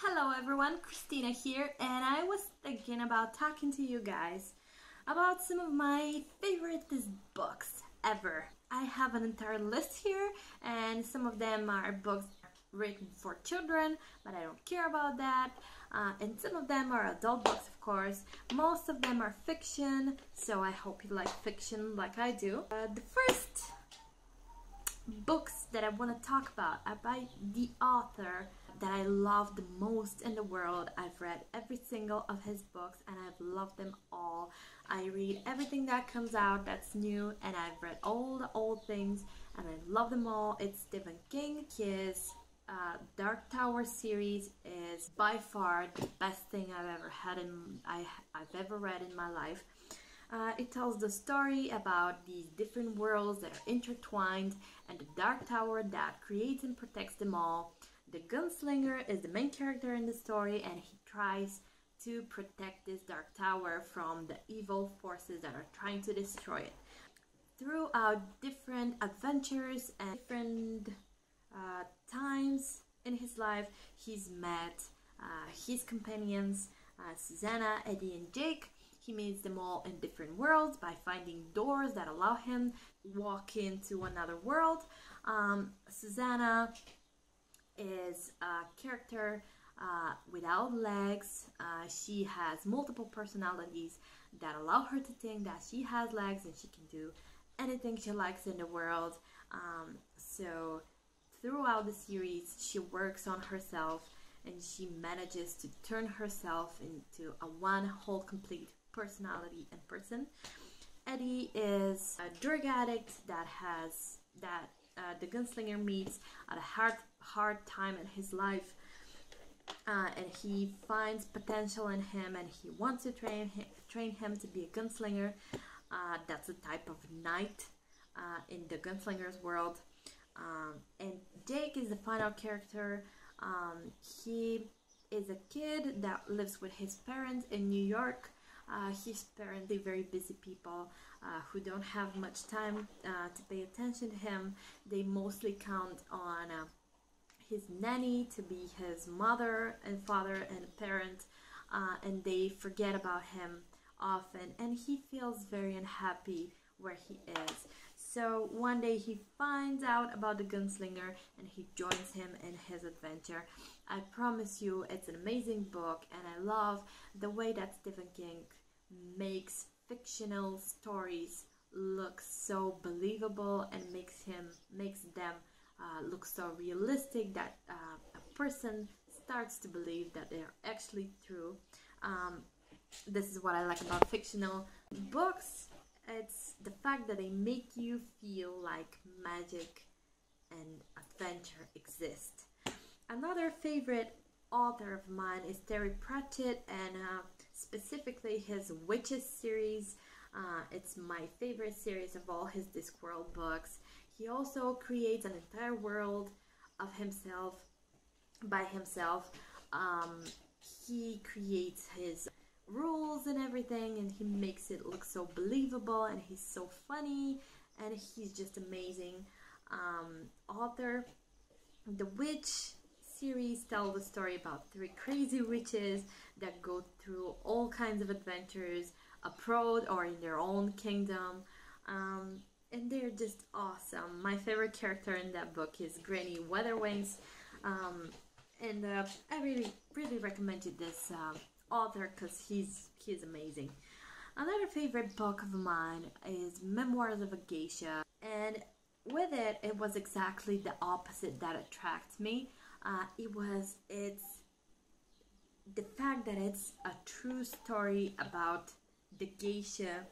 Hello everyone, Christina here, and I was thinking about talking to you guys about some of my favorite books ever. I have an entire list here, and some of them are books written for children, but I don't care about that. And some of them are adult books, of course. Most of them are fiction, so I hope you like fiction like I do. The first books that I want to talk about are by the author that I love the most in the world. I've read every single of his books and I've loved them all. I read everything that comes out that's new, and I've read all the old things and I love them all. It's Stephen King. His Dark Tower series is by far the best thing I've ever read in my life. It tells the story about these different worlds that are intertwined and the Dark Tower that creates and protects them all. The gunslinger is the main character in the story, and he tries to protect this Dark Tower from the evil forces that are trying to destroy it. Throughout different adventures and different times in his life, he's met his companions, Susanna, Eddie, and Jake. He meets them all in different worlds by finding doors that allow him to walk into another world. Susanna is a character without legs. She has multiple personalities that allow her to think that she has legs and she can do anything she likes in the world. So throughout the series, she works on herself and she manages to turn herself into a one whole complete personality and person. Eddie is a drug addict that the gunslinger meets at a hard time in his life, and he finds potential in him and he wants to train him to be a gunslinger. That's a type of knight in the gunslinger's world. And Jake is the final character. He is a kid that lives with his parents in New York. His parents are very busy people who don't have much time to pay attention to him. They mostly count on his nanny to be his mother and father and parent, and they forget about him often, and he feels very unhappy where he is. So one day he finds out about the gunslinger and he joins him in his adventure. I promise you, it's an amazing book, and I love the way that Stephen King makes fictional stories look so believable and makes them look so realistic that a person starts to believe that they're actually true. This is what I like about fictional books. It's the fact that they make you feel like magic and adventure exist. Another favorite author of mine is Terry Pratchett, and specifically his Witches series. It's my favorite series of all his Discworld books. He also creates an entire world of himself by himself. He creates his rules and everything, and he makes it look so believable, and he's so funny, and he's just amazing author. The Witch series tells the story about three crazy witches that go through all kinds of adventures abroad or in their own kingdom, and they're just awesome. My favorite character in that book is Granny Weatherwings, and I really recommend you this author because he's amazing. Another favorite book of mine is Memoirs of a Geisha, and with it was exactly the opposite that attracts me. It's the fact that it's a true story about the geisha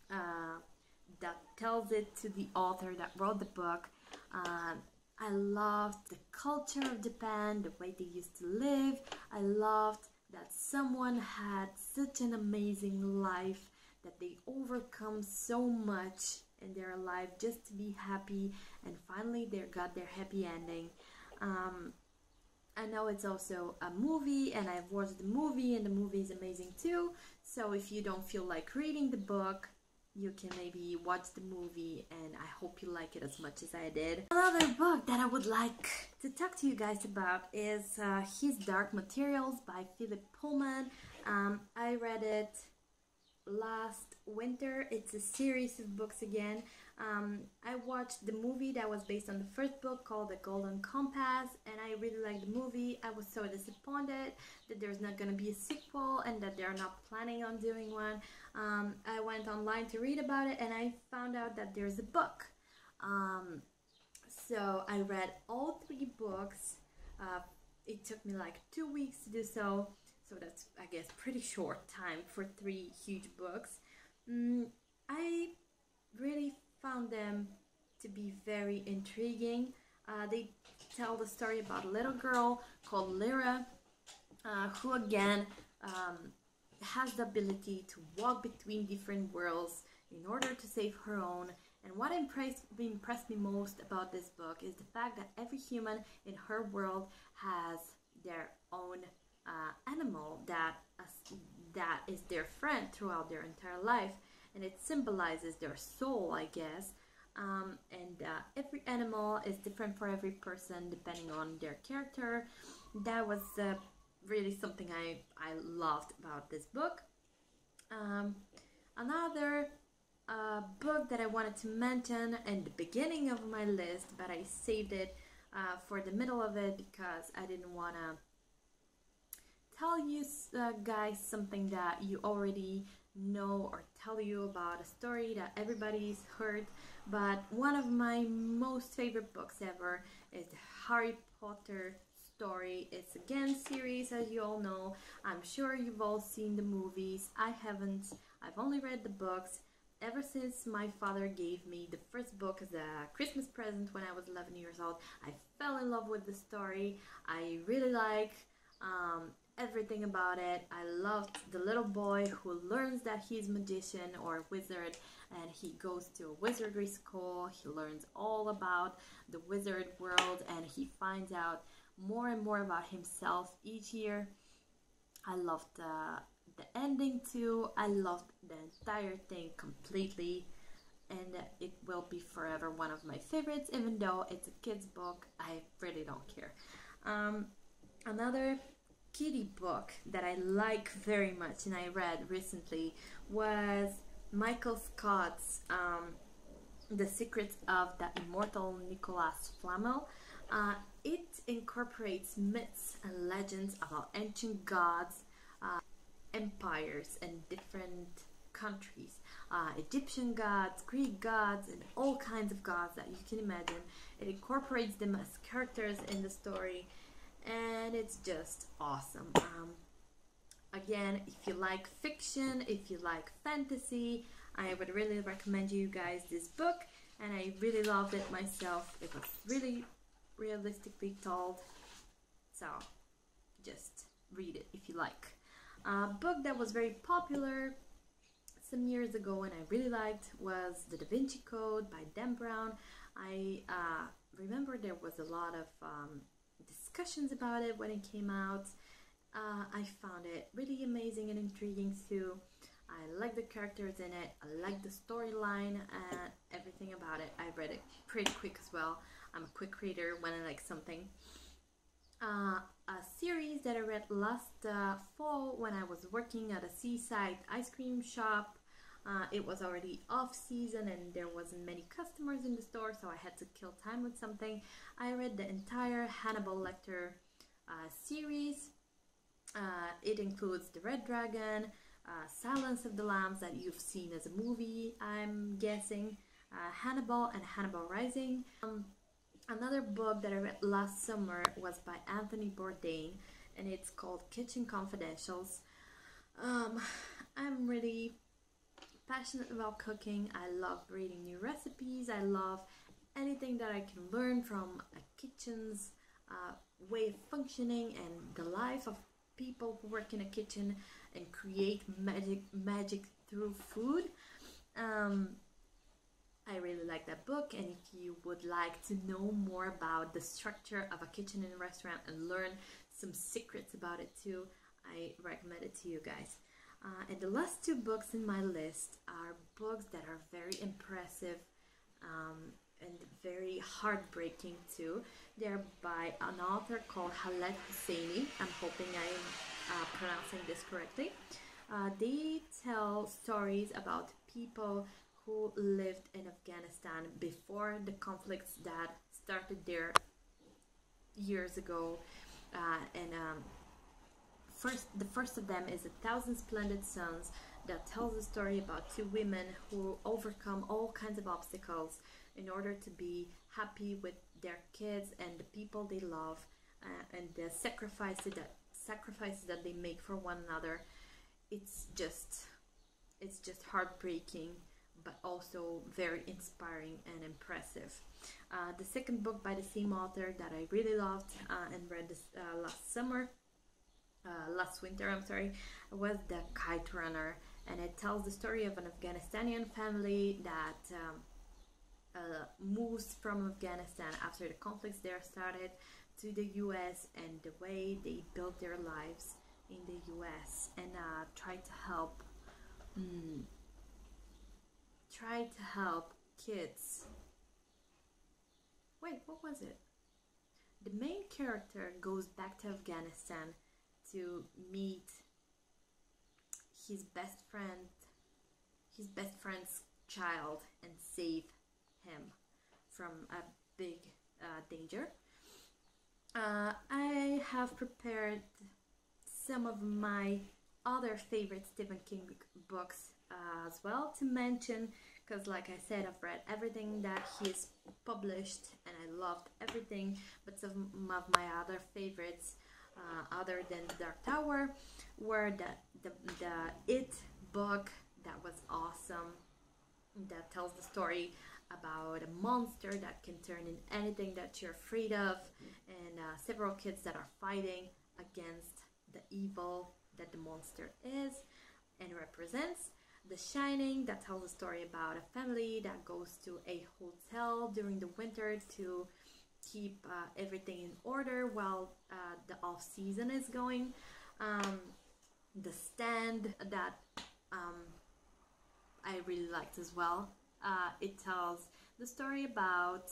that tells it to the author that wrote the book. I loved the culture of Japan, the way they used to live. I loved that someone had such an amazing life, that they overcome so much in their life just to be happy, and finally they got their happy ending. I know it's also a movie, and I've watched the movie, and the movie is amazing too. So if you don't feel like reading the book, you can maybe watch the movie, and I hope you like it as much as I did. Another book that I would like to talk to you guys about is His Dark Materials by Philip Pullman. I read it last winter. It's a series of books again. I watched the movie that was based on the first book called The Golden Compass, and I really liked the movie. I was so disappointed that there's not going to be a sequel and that they're not planning on doing one. I went online to read about it, and I found out that there's a book. So I read all 3 books. It took me like 2 weeks to do so. So that's, I guess, pretty short time for 3 huge books. I really found them to be very intriguing. They tell the story about a little girl called Lyra, who again has the ability to walk between different worlds in order to save her own. And what impressed me most about this book is the fact that every human in her world has their own animal that is their friend throughout their entire life, and it symbolizes their soul, I guess. Every animal is different for every person depending on their character. That was really something I loved about this book. Another book that I wanted to mention in the beginning of my list, but I saved it for the middle of it because I didn't want to tell you guys something that you already know, or tell you about a story that everybody's heard. But one of my most favorite books ever is the Harry Potter story. It's again series, as you all know. I'm sure you've all seen the movies. I haven't. I've only read the books. Ever since my father gave me the first book as a Christmas present when I was 11 years old, I fell in love with the story. I really like everything about it. I loved the little boy who learns that he's a magician or a wizard, and he goes to a wizardry school. He learns all about the wizard world, and he finds out more and more about himself each year. I loved the ending too. I loved the entire thing completely, and it will be forever one of my favorites. Even though it's a kid's book, I really don't care. Another kiddie book that I like very much and I read recently was Michael Scott's The Secrets of the Immortal Nicholas Flamel. It incorporates myths and legends about ancient gods, empires, and different countries. Egyptian gods, Greek gods, and all kinds of gods that you can imagine. It incorporates them as characters in the story, and it's just awesome. Again, if you like fiction, if you like fantasy, I would really recommend you guys this book, and I really loved it myself. It was really realistically told, so just read it if you like. A book that was very popular some years ago and I really liked was The Da Vinci Code by Dan Brown. I remember there was a lot of discussions about it when it came out. I found it really amazing and intriguing too. I like the characters in it, I like the storyline and everything about it. I read it pretty quick as well. I'm a quick reader when I like something. A series that I read last fall when I was working at a seaside ice cream shop. It was already off season and there wasn't many customers in the store, so I had to kill time with something. I read the entire Hannibal Lecter series. It includes The Red Dragon, Silence of the Lambs that you've seen as a movie, I'm guessing, Hannibal and Hannibal Rising. Another book that I read last summer was by Anthony Bourdain, and it's called Kitchen Confidentials. I'm really passionate about cooking. I love reading new recipes. I love anything that I can learn from a kitchen's way of functioning and the life of people who work in a kitchen and create magic through food. I really like that book, and if you would like to know more about the structure of a kitchen in a restaurant and learn some secrets about it too, I recommend it to you guys. And the last two books in my list are books that are very impressive and very heartbreaking too. They're by an author called Khaled Hosseini. I'm hoping I'm pronouncing this correctly. They tell stories about people who lived in Afghanistan before the conflicts that started there years ago. The first of them is A Thousand Splendid Suns, that tells a story about two women who overcome all kinds of obstacles in order to be happy with their kids and the people they love, and the sacrifices that they make for one another. It's just heartbreaking, but also very inspiring and impressive. The second book by the same author that I really loved and read this last winter, was The Kite Runner, and it tells the story of an Afghanistani family that moves from Afghanistan after the conflicts there started to the US, and the way they built their lives in the US, and try to help kids. Wait, what was it? The main character goes back to Afghanistan to meet his best friend's child and save him from a big danger. I have prepared some of my other favorite Stephen King books as well to mention, because like I said, I've read everything that he's published and I loved everything, but some of my other favorites, other than The Dark Tower, were the It book that was awesome, that tells the story about a monster that can turn in anything that you're afraid of, and several kids that are fighting against the evil that the monster is and represents. The Shining, that tells a story about a family that goes to a hotel during the winter to keep everything in order while the off season is going. The Stand, that I really liked as well. It tells the story about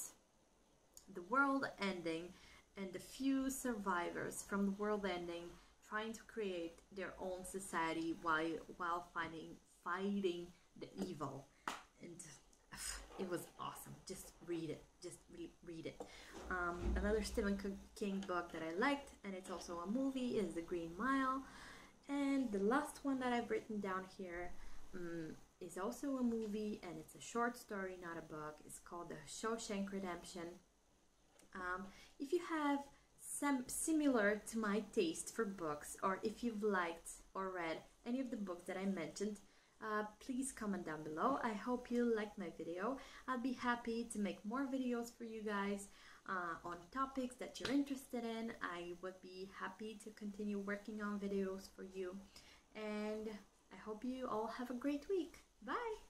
the world ending and the few survivors from the world ending trying to create their own society while fighting the evil. And it was awesome. Just read it. Just read it. Another Stephen King book that I liked, and it's also a movie, is The Green Mile. And the last one that I've written down here is also a movie, and it's a short story, not a book. It's called The Shawshank Redemption. If you have some similar to my taste for books, or if you've liked or read any of the books that I mentioned, please comment down below. I hope you liked my video. I'll be happy to make more videos for you guys on topics that you're interested in. I would be happy to continue working on videos for you, and I hope you all have a great week. Bye!